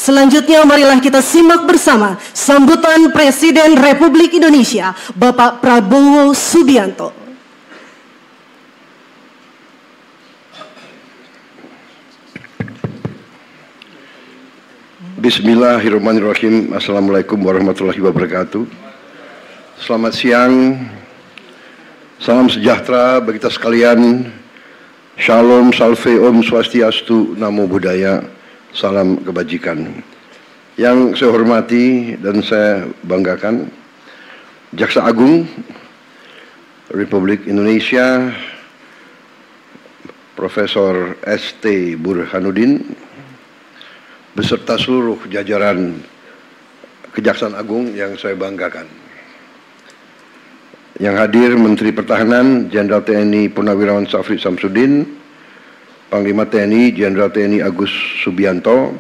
Selanjutnya marilah kita simak bersama sambutan Presiden Republik Indonesia, Bapak Prabowo Subianto. Bismillahirrahmanirrahim. Assalamualaikum warahmatullahi wabarakatuh. Selamat siang. Salam sejahtera bagi kita sekalian. Shalom, salve, om, swastiastu, namo buddhaya, salam kebajikan. Yang saya hormati dan saya banggakan, Jaksa Agung Republik Indonesia, Profesor S.T. Burhanuddin, beserta seluruh jajaran Kejaksaan Agung yang saya banggakan. Yang hadir Menteri Pertahanan Jenderal TNI Purnawirawan Syafri Samsudin, Panglima TNI Jenderal TNI Agus Subianto,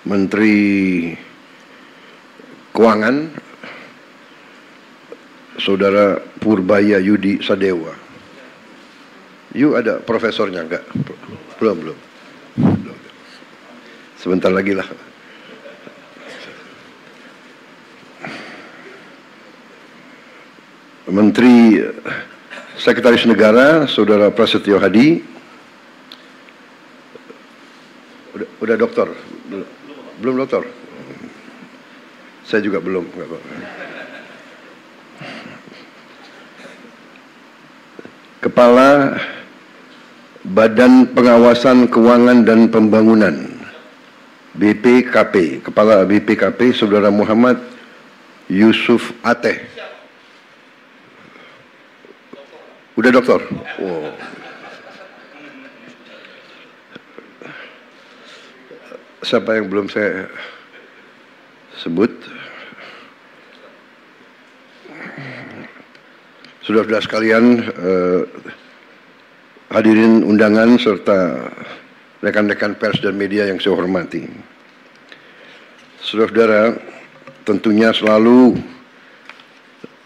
Menteri Keuangan Saudara Purbaya Yudi Sadewa. Ada profesornya enggak? Belum. Sebentar lagi lah. Menteri Sekretaris Negara Saudara Prasetyo Hadi. Udah dokter? Belum dokter? Saya juga belum. Kepala Badan Pengawasan Keuangan dan Pembangunan BPKP, Kepala BPKP Saudara Muhammad Yusuf Ateh. Udah dokter? Oh. Siapa yang belum saya sebut? Saudara-saudara sekalian, hadirin undangan serta rekan-rekan pers dan media yang saya hormati. Saudara-saudara, tentunya selalu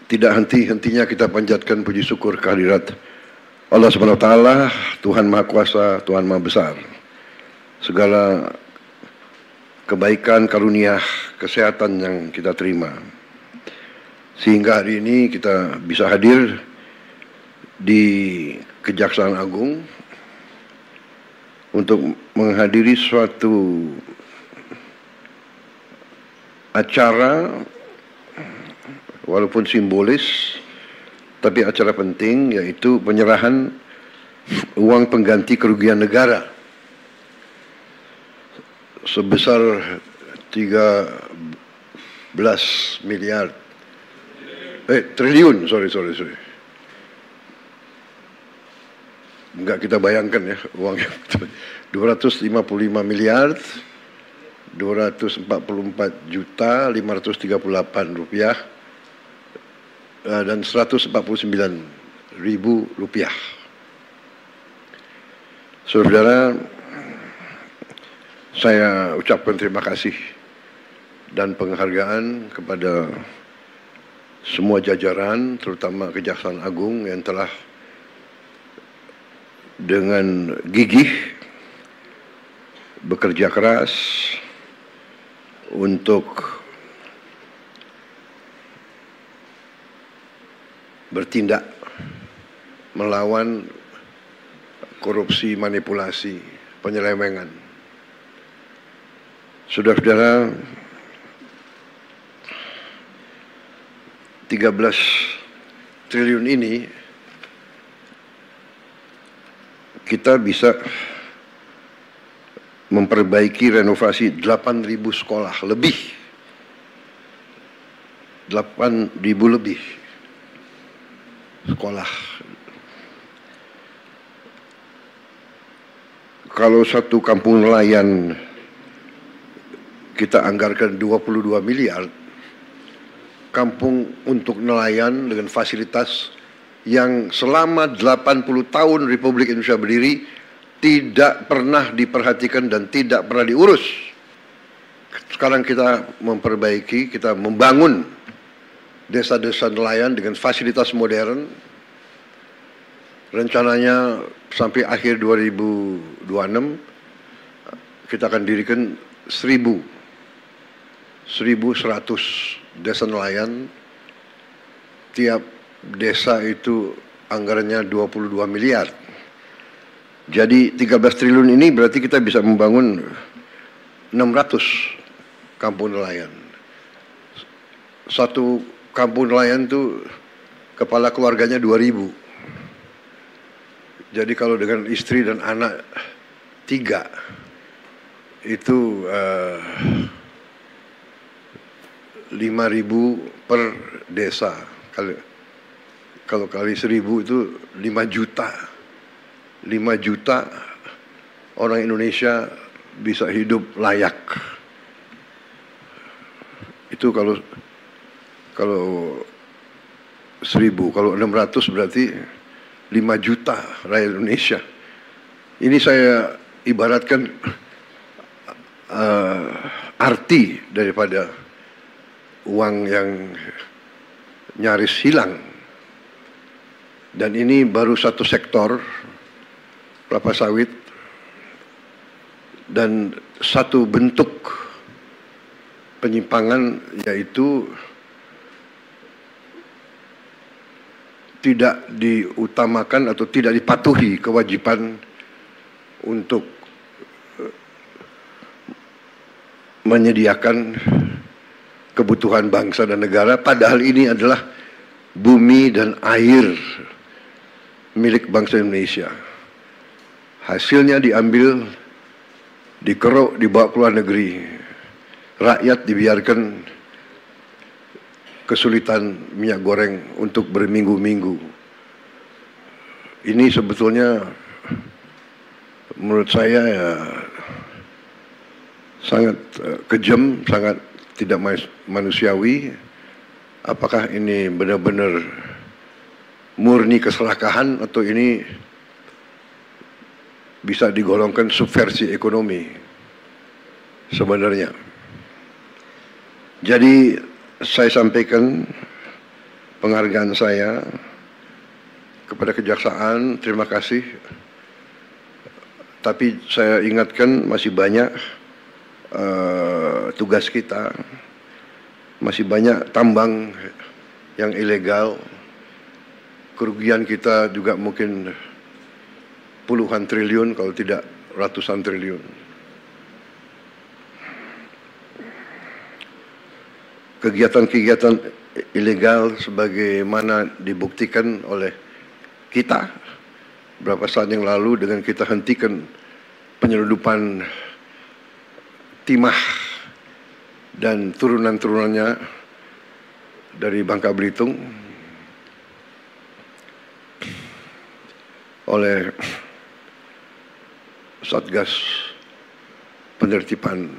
tidak henti-hentinya kita panjatkan puji syukur kehadirat Allah Subhanahu wa taala, Tuhan Maha Kuasa, Tuhan Maha Besar. Segala kebaikan, karunia, kesehatan yang kita terima. Sehingga hari ini kita bisa hadir di Kejaksaan Agung untuk menghadiri suatu acara walaupun simbolis, tapi acara penting, yaitu penyerahan uang pengganti kerugian negara sebesar 13 miliar triliun, sorry. Enggak kita bayangkan ya uangnya. 255 miliar 244 juta 538 rupiah dan 149.000 rupiah. Saudara, saya ucapkan terima kasih dan penghargaan kepada semua jajaran, terutama Kejaksaan Agung yang telah dengan gigih bekerja keras untuk bertindak melawan korupsi, manipulasi, penyelewengan. Saudara-saudara, 13 triliun ini kita bisa memperbaiki renovasi 8.000 sekolah lebih. 8.000 lebih sekolah. Kalau satu kampung nelayan kita anggarkan 22 miliar, kampung untuk nelayan dengan fasilitas yang selama 80 tahun Republik Indonesia berdiri tidak pernah diperhatikan dan tidak pernah diurus. Sekarang kita memperbaiki, kita membangun desa-desa nelayan dengan fasilitas modern. Rencananya sampai akhir 2026 kita akan dirikan 1.100 desa nelayan. Tiap desa itu anggarannya 22 miliar. Jadi 13 triliun ini berarti kita bisa membangun 600 kampung nelayan. Satu kampung nelayan itu kepala keluarganya 2.000. Jadi kalau dengan istri dan anak 3 itu 5.000 per desa. Kalau kali 1.000 itu 5 juta. 5 juta orang Indonesia bisa hidup layak. Itu kalau 1.000, kalau 600 berarti 5 juta rakyat Indonesia. Ini saya ibaratkan arti daripada uang yang nyaris hilang. Dan ini baru satu sektor, kelapa sawit, dan satu bentuk penyimpangan, yaitu tidak diutamakan atau tidak dipatuhi kewajiban untuk menyediakan kebutuhan bangsa dan negara, padahal ini adalah bumi dan air milik bangsa Indonesia. Hasilnya diambil, dikeruk, dibawa ke luar negeri. Rakyat dibiarkan kesulitan minyak goreng untuk berminggu-minggu. Ini sebetulnya menurut saya ya sangat kejam, sangat tidak manusiawi. Apakah ini benar-benar murni keserakahan atau ini bisa digolongkan subversi ekonomi sebenarnya? Jadi saya sampaikan penghargaan saya kepada kejaksaan, terima kasih. Tapi saya ingatkan masih banyak tugas kita, masih banyak tambang yang ilegal. Kerugian kita juga mungkin puluhan triliun kalau tidak ratusan triliun. Kegiatan-kegiatan ilegal sebagaimana dibuktikan oleh kita beberapa saat yang lalu dengan kita hentikan penyelundupan timah dan turunan-turunannya dari Bangka Belitung oleh Satgas Penertiban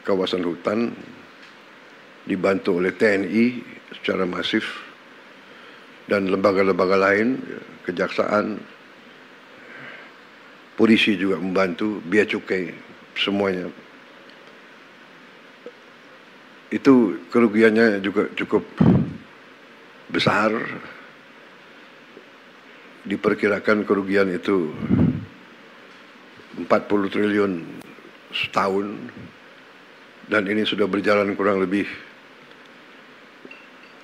Kawasan Hutan dibantu oleh TNI secara masif dan lembaga-lembaga lain, kejaksaan, polisi juga membantu, bea cukai, semuanya. Itu kerugiannya juga cukup besar. Diperkirakan kerugian itu 40 triliun setahun, dan ini sudah berjalan kurang lebih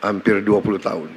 hampir 20 tahun.